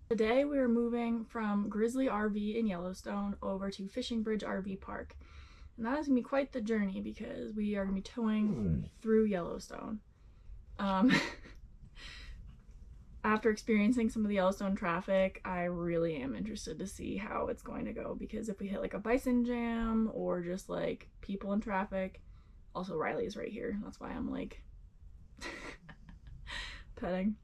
Today we are moving from Grizzly RV in Yellowstone over to Fishing Bridge RV Park. And that is going to be quite the journey because we are going to be towing through Yellowstone. After experiencing some of the Yellowstone traffic, I really am interested to see how it's going to go, because if we hit like a bison jam or just like people in traffic, also Riley is right here. That's why I'm like petting.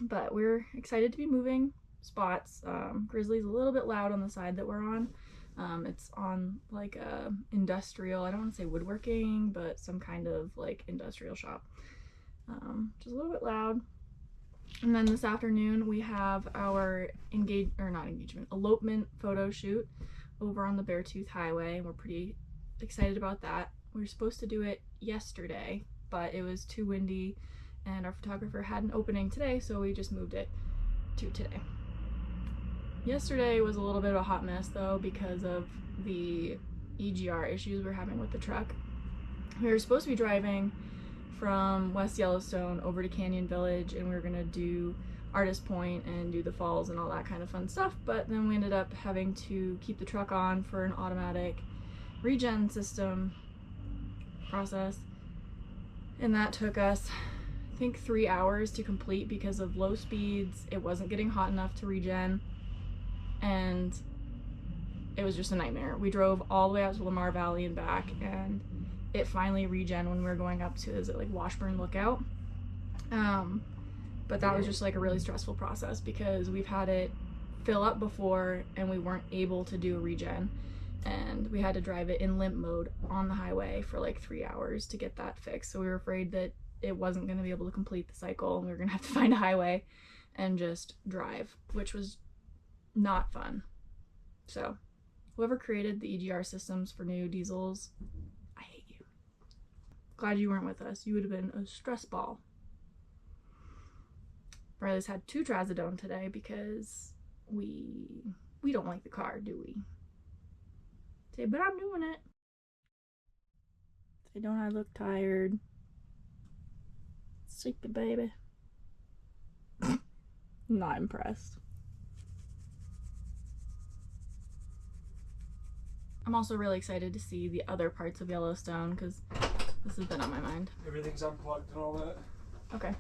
But we're excited to be moving spots. Grizzly's a little bit loud on the side that we're on. It's on like a industrial, I don't want to say woodworking, but some kind of like industrial shop. Just a little bit loud. And then this afternoon we have our elopement photo shoot over on the Beartooth Highway. We're pretty excited about that. We were supposed to do it yesterday, but it was too windy and our photographer had an opening today, so we just moved it to today. Yesterday was a little bit of a hot mess though because of the EGR issues we're having with the truck. We were supposed to be driving from West Yellowstone over to Canyon Village, and we were gonna do Artist Point and do the falls and all that kind of fun stuff, but then we ended up having to keep the truck on for an automatic regen system process, and that took us I think 3 hours to complete because of low speeds. It wasn't getting hot enough to regen, and it was just a nightmare. We drove all the way out to Lamar Valley and back, and it finally regen when we were going up to, is it like Washburn Lookout? But that was just like a really stressful process because we've had it fill up before and we weren't able to do a regen, and we had to drive it in limp mode on the highway for like 3 hours to get that fixed. So we were afraid that it wasn't going to be able to complete the cycle and we were going to have to find a highway and just drive, which was not fun. So whoever created the EGR systems for new diesels, I hate you. Glad you weren't with us. You would have been a stress ball. Riley's had 2 trazodone today because we don't like the car, do we? Say, but I'm doing it. Say, don't I look tired? Sleepy baby. Not impressed. I'm also really excited to see the other parts of Yellowstone because this has been on my mind. Everything's unplugged and all that. Okay.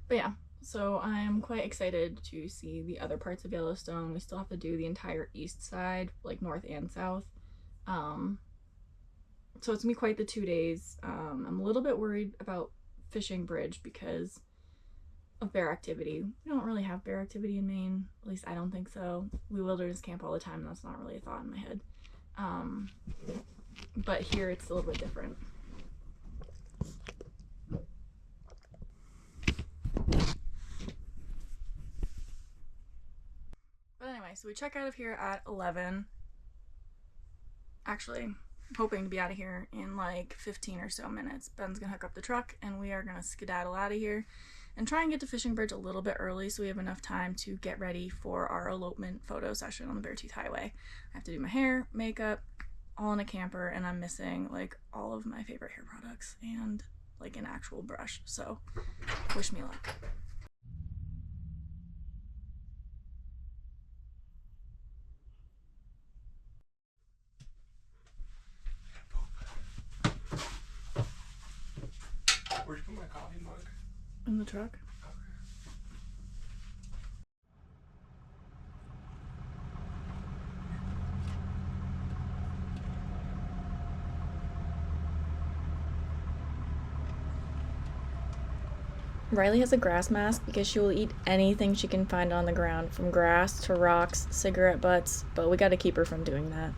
But yeah, so I'm quite excited to see the other parts of Yellowstone. We still have to do the entire east side, like north and south. So it's gonna be quite the 2 days. I'm a little bit worried about Fishing Bridge because of bear activity. We don't really have bear activity in Maine. At least I don't think so. We wilderness camp all the time, and that's not really a thought in my head. But here it's a little bit different. But anyway, so we check out of here at 11. Actually, I'm hoping to be out of here in like 15 or so minutes. Ben's gonna hook up the truck and we are gonna skedaddle out of here and try and get to Fishing Bridge a little bit early so we have enough time to get ready for our elopement photo session on the Beartooth Highway. I have to do my hair, makeup, all in a camper, and I'm missing like all of my favorite hair products and like an actual brush, so wish me luck. Where'd you put my coffee mug? In the truck. Riley has a grass mask because she will eat anything she can find on the ground, from grass to rocks, cigarette butts, but we gotta keep her from doing that.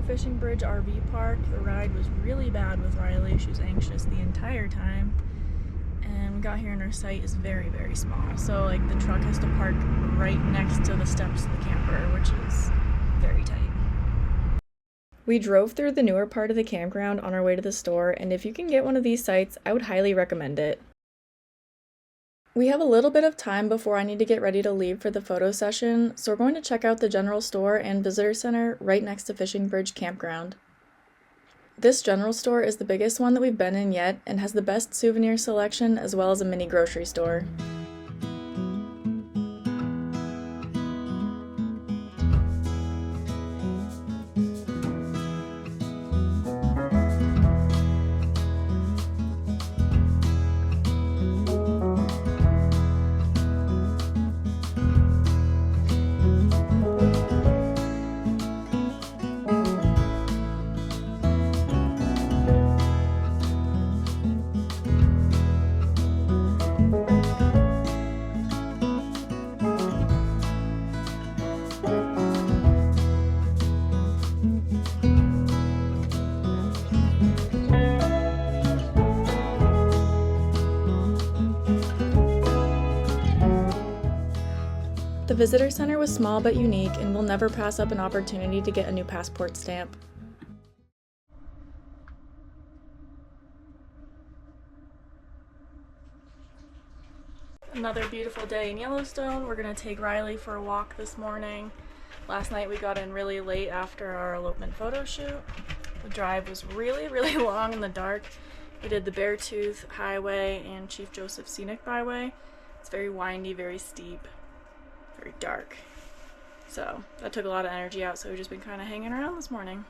to Fishing Bridge RV Park. The ride was really bad with Riley. She was anxious the entire time. And we got here and our site is very, very small. So like the truck has to park right next to the steps of the camper, which is very tight. We drove through the newer part of the campground on our way to the store, and if you can get one of these sites, I would highly recommend it. We have a little bit of time before I need to get ready to leave for the photo session, so we're going to check out the general store and visitor center right next to Fishing Bridge Campground. This general store is the biggest one that we've been in yet and has the best souvenir selection as well as a mini grocery store. The visitor center was small but unique, and we'll never pass up an opportunity to get a new passport stamp. Another beautiful day in Yellowstone. We're gonna take Riley for a walk this morning. Last night we got in really late after our elopement photo shoot. The drive was really, really long in the dark. We did the Beartooth Highway and Chief Joseph Scenic Byway. It's very windy, very steep, very dark. So that took a lot of energy out, so we've just been kind of hanging around this morning.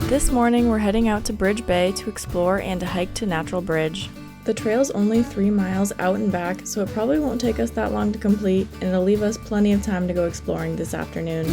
This morning we're heading out to Bridge Bay to explore and to hike to Natural Bridge. The trail's only 3 miles out and back, so it probably won't take us that long to complete, and it'll leave us plenty of time to go exploring this afternoon.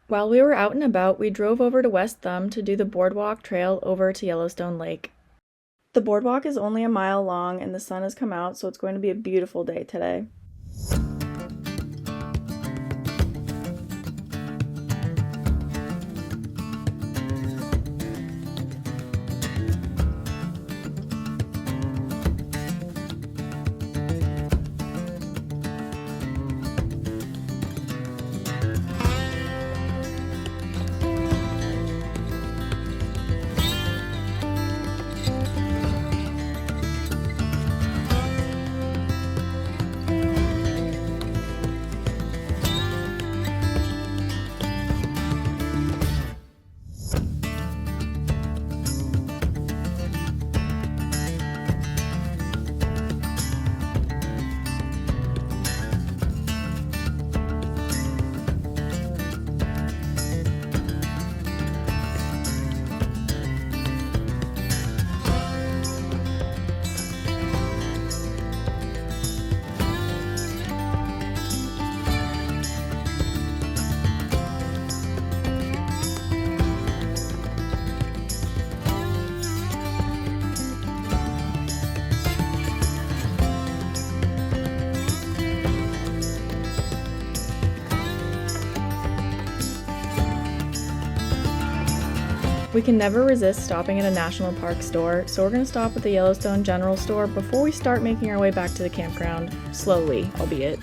While we were out and about, we drove over to West Thumb to do the boardwalk trail over to Yellowstone Lake. The boardwalk is only a mile long and the sun has come out, so it's going to be a beautiful day today. We can never resist stopping at a national park store, so we're going to stop at the Yellowstone General Store before we start making our way back to the campground, slowly, albeit.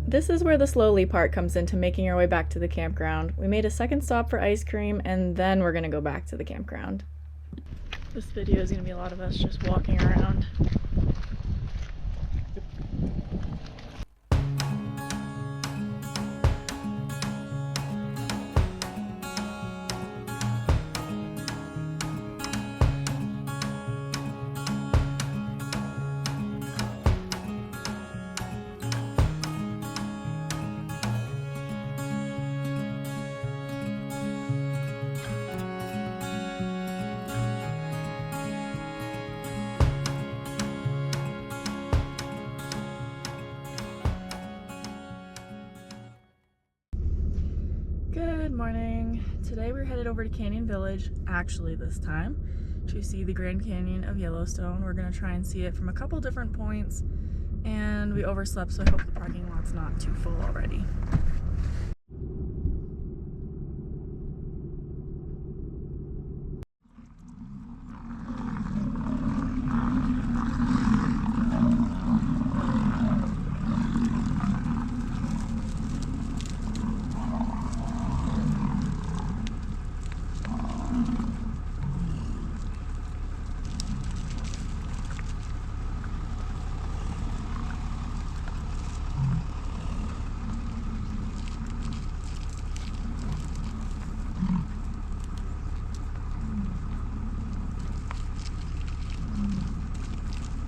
This is where the slowly part comes into making our way back to the campground. We made a second stop for ice cream, and then we're gonna go back to the campground. This video is gonna be a lot of us just walking around. Good morning. Today we're headed over to Canyon Village, actually this time, to see the Grand Canyon of Yellowstone. We're gonna try and see it from a couple different points, and we overslept, so I hope the parking lot's not too full already.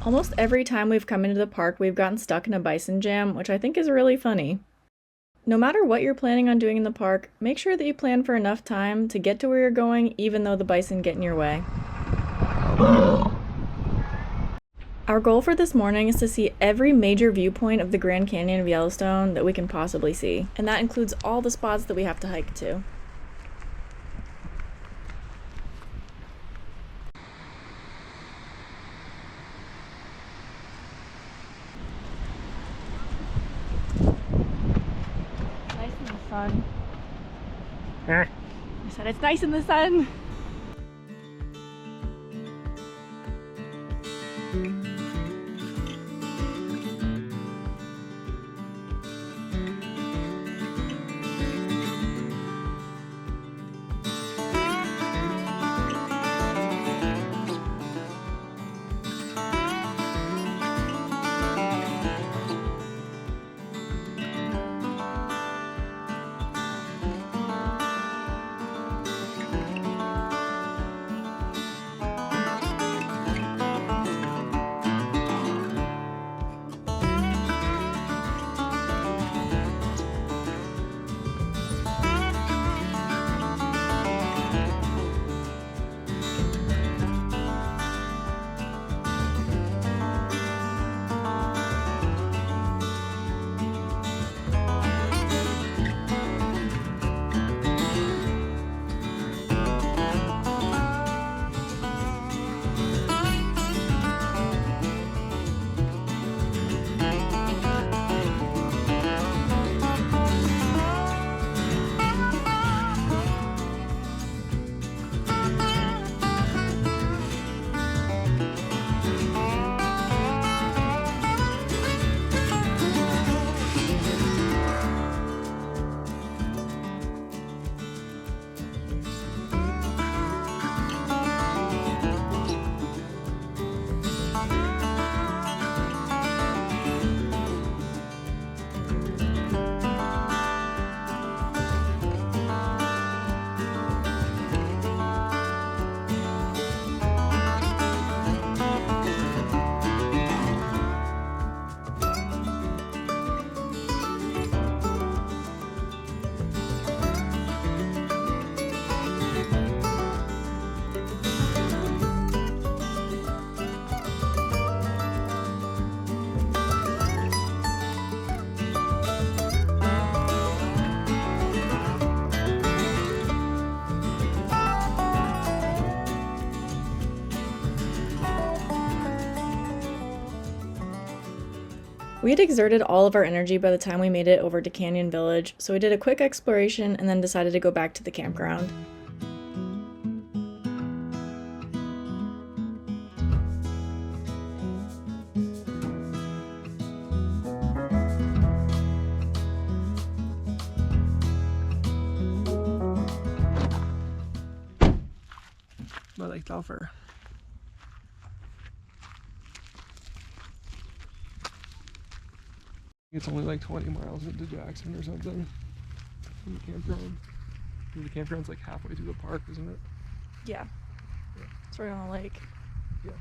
Almost every time we've come into the park, we've gotten stuck in a bison jam, which I think is really funny. No matter what you're planning on doing in the park, make sure that you plan for enough time to get to where you're going, even though the bison get in your way. Our goal for this morning is to see every major viewpoint of the Grand Canyon of Yellowstone that we can possibly see, and that includes all the spots that we have to hike to. Sun. I said it's nice in the sun. We had exerted all of our energy by the time we made it over to Canyon Village, so we did a quick exploration and then decided to go back to the campground. I like Telfer. It's only like 20 miles into Jackson or something from the campground. And the campground's like halfway through the park, isn't it? Yeah. It's right on the lake. Yeah.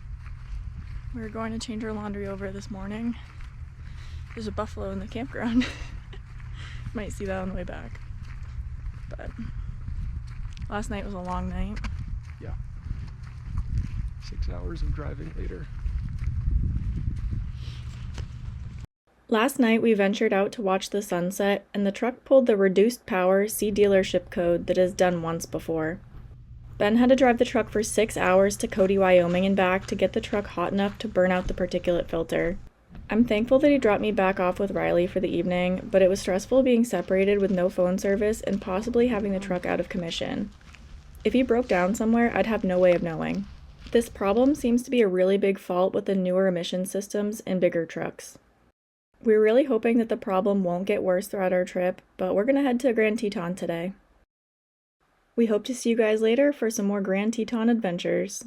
We were going to change our laundry over this morning. There's a buffalo in the campground. Might see that on the way back. But last night was a long night. Yeah. 6 hours of driving later. Last night we ventured out to watch the sunset, and the truck pulled the reduced power C dealership code that has done once before. Ben had to drive the truck for 6 hours to Cody, Wyoming and back to get the truck hot enough to burn out the particulate filter. I'm thankful that he dropped me back off with Riley for the evening, but it was stressful being separated with no phone service and possibly having the truck out of commission. If he broke down somewhere, I'd have no way of knowing. This problem seems to be a really big fault with the newer emission systems in bigger trucks. We're really hoping that the problem won't get worse throughout our trip, but we're going to head to Grand Teton today. We hope to see you guys later for some more Grand Teton adventures.